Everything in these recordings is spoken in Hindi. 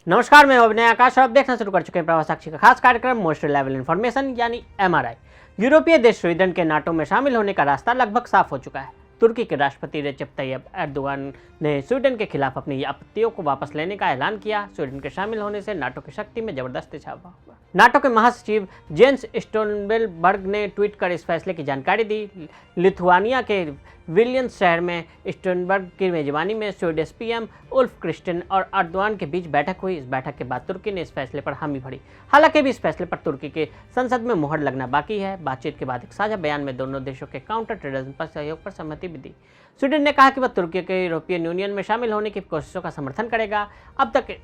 नमस्कार, मैं अभिनय आकाश और आप देखना शुरू कर चुके हैं प्रवास साक्षी का खास कार्यक्रम मोस्ट रिलायबल इन्फॉर्मेशन यानी एमआरआई। यूरोपीय देश स्वीडन के नाटो में शामिल होने का रास्ता लगभग साफ हो चुका है। तुर्की के राष्ट्रपति रेजेप तैयब एर्दोगान ने स्वीडन के खिलाफ अपनी आपत्तियों को वापस लेने का ऐलान किया। स्वीडन के शामिल होने से नाटो की शक्ति में जबरदस्त इजाफा हुआ। नाटो के महासचिव जेंस स्टोलटेनबर्ग ने ट्वीट कर इस फैसले की जानकारी दी। लिथुआनिया के विलियंस शहर में स्टोलटेनबर्ग की मेजबानी में स्वीडिश पीएम उल्फ क्रिस्टेन और एर्दोगान के बीच बैठक हुई। इस बैठक के बाद तुर्की ने इस फैसले पर हामी भरी। हालांकि भी इस फैसले पर तुर्की के संसद में मुहर लगना बाकी है। बातचीत के बाद एक साझा बयान में दोनों देशों के काउंटर टेररिज्म पर सहयोग पर सहमति भी दी। स्वीडन ने कहा कि वह तुर्की के यूरोपियन यूनियन में शामिल होने की कोशिशों का समर्थन करेगा। अब तक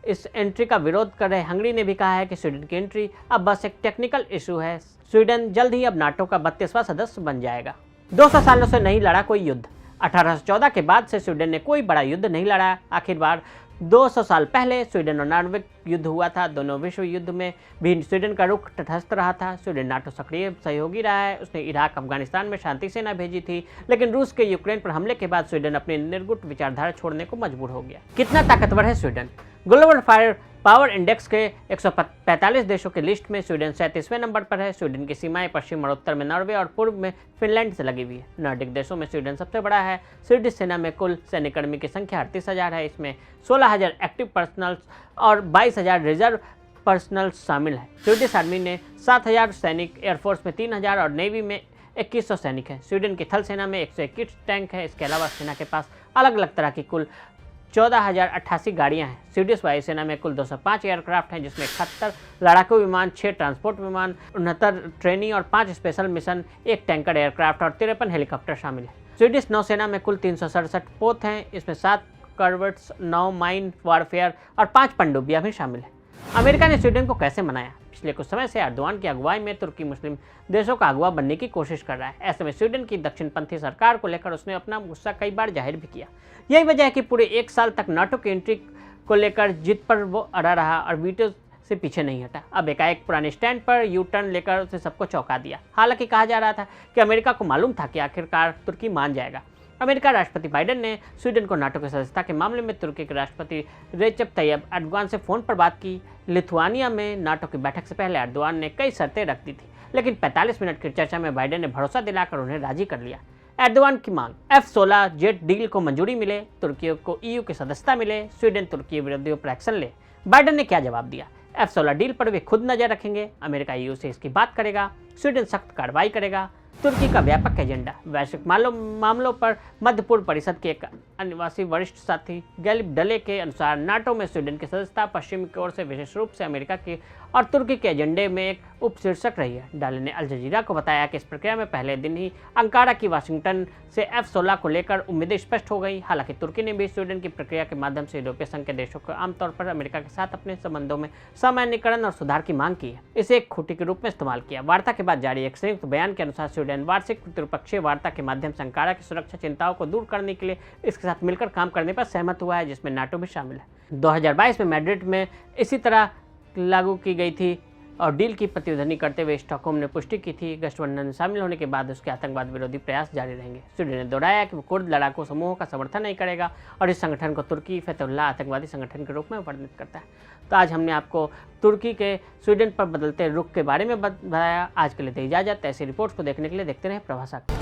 इस एंट्री का विरोध कर रहे हंगरी ने भी कहा है कि स्वीडन की एंट्री अब बस एक टेक्निकल इशू है। स्वीडन जल्द ही अब नाटो का 32वां सदस्य बन जाएगा। 200 सालों से नहीं लड़ा कोई युद्ध। 1814 के बाद से स्वीडन ने कोई बड़ा युद्ध नहीं लड़ा। आखिरकार 200 साल पहले स्वीडन और नॉर्वे युद्ध हुआ था। दोनों विश्व युद्ध में भी स्वीडन का रुख तटस्थ रहा था। स्वीडन नाटो सक्रिय सहयोगी रहा है। उसने इराक अफगानिस्तान में शांति सेना भेजी थी, लेकिन रूस के यूक्रेन पर हमले के बाद स्वीडन अपनी निर्गुट विचारधारा छोड़ने को मजबूर हो गया। कितना ताकतवर है Sweden? Global fire power index के 145 देशों की लिस्ट में स्वीडन 37वें नंबर पर है। स्वीडन की सीमाएं पश्चिम और उत्तर में नॉर्वे और पूर्व में फिनलैंड से लगी हुई है। नॉर्डिक देशों में स्वीडन सबसे बड़ा है। स्वीडिश सेना में कुल सैन्यकर्मी की संख्या 38,000 है। इसमें 16,000 एक्टिव पर्सनल्स और 22,000 रिजर्व पर्सनल्स शामिल है। स्वीडिश आर्मी ने 7,000 सैनिक, एयरफोर्स में 3,000 और नेवी में 2100 सैनिक हैं। स्वीडन की थल सेना में 121 टैंक है। इसके अलावा सेना के पास अलग अलग तरह की कुल 14,088 गाड़ियां हैं। स्वीडिश वायुसेना में कुल 205 एयरक्राफ्ट हैं, जिसमें 71 लड़ाकू विमान, 6 ट्रांसपोर्ट विमान, 69 ट्रेनी और 5 स्पेशल मिशन, 1 टैंकर एयरक्राफ्ट और 53 हेलीकॉप्टर शामिल है। स्वीडिश नौसेना में कुल 367 पोत हैं। इसमें 7 कॉर्वेट्स, 9 माइन वॉरफेयर और 5 पनडुब्बियां भी शामिल हैं। अमेरिका ने स्वीडन को कैसे मनाया? पिछले कुछ समय से एर्दोगान की अगुवाई में तुर्की मुस्लिम देशों का अगुवा बनने की कोशिश कर रहा है। ऐसे में स्वीडन की दक्षिणपंथी सरकार को लेकर उसने अपना गुस्सा कई बार जाहिर भी किया। यही वजह है कि पूरे 1 साल तक नाटो की एंट्री को लेकर जिद पर वो अड़ा रहा और वीटो से पीछे नहीं हटा। अब एकाएक पुराने स्टैंड पर यू टर्न लेकर उसे सबको चौंका दिया। हालांकि कहा जा रहा था कि अमेरिका को मालूम था कि आखिरकार तुर्की मान जाएगा। अमेरिका राष्ट्रपति बाइडेन ने स्वीडन को नाटो की सदस्यता के मामले में तुर्की के राष्ट्रपति रेजेप तैयब एर्दोगान से फोन पर बात की। लिथुआनिया में नाटो की बैठक से पहले एर्दोगान ने कई शर्तें रख दी थी, लेकिन 45 मिनट की चर्चा में बाइडेन ने भरोसा दिलाकर उन्हें राजी कर लिया। एर्दोगान की मांग F-16 जेट डील को मंजूरी मिले, तुर्की को EU की सदस्यता मिले, स्वीडन तुर्की विरोधियों पर एक्शन ले। बाइडेन ने क्या जवाब दिया? F-16 डील पर वे खुद नजर रखेंगे। अमेरिका EU से इसकी बात करेगा। स्वीडन सख्त कार्रवाई करेगा। तुर्की का व्यापक एजेंडा। वैश्विक मामलों पर मध्य पूर्व परिषद के एक अनिवासी वरिष्ठ साथी गैलिब डले के अनुसार नाटो में स्वीडन की सदस्यता पश्चिम की ओर से विशेष रूप से अमेरिका की और तुर्की के एजेंडे में एक उपशीर्षक रही है। डाले ने अल जजीरा को बताया कि इस प्रक्रिया में पहले दिन ही अंकारा की वाशिंगटन से F-16 को लेकर उम्मीदें स्पष्ट हो गई। हालांकि तुर्की ने भी स्वीडन की प्रक्रिया के माध्यम से यूरोपीय संघ के देशों को आमतौर पर अमेरिका के साथ अपने संबंधों में सामान्यीकरण और सुधार की मांग की है। इसे एक खूंटी के रूप में इस्तेमाल किया। वार्ता के बाद जारी एक संयुक्त बयान के अनुसार स्वीडन वार्षिक त्रिपक्षीय वार्ता के माध्यम से अंकारा की सुरक्षा चिंताओं को दूर करने के लिए इसके साथ मिलकर काम करने पर सहमत हुआ है, जिसमें नाटो भी शामिल है। 2022 में मैड्रिड में इसी तरह लागू की गई थी और डील की प्रतिध्वनि करते हुए स्टॉकहोम ने पुष्टि की थी। गठबंधन में शामिल होने के बाद उसके आतंकवाद विरोधी प्रयास जारी रहेंगे। स्वीडन ने दोहराया कि वो कुर्द लड़ाकू समूहों का समर्थन नहीं करेगा और इस संगठन को तुर्की फतहुल्लाह आतंकवादी संगठन के रूप में वर्णित करता है। तो आज हमने आपको तुर्की के स्वीडन पर बदलते रुख के बारे में बताया। आज के लिए तो इजाजत। ऐसी रिपोर्ट्स को देखने के लिए देखते रहें प्रवास साक्षी।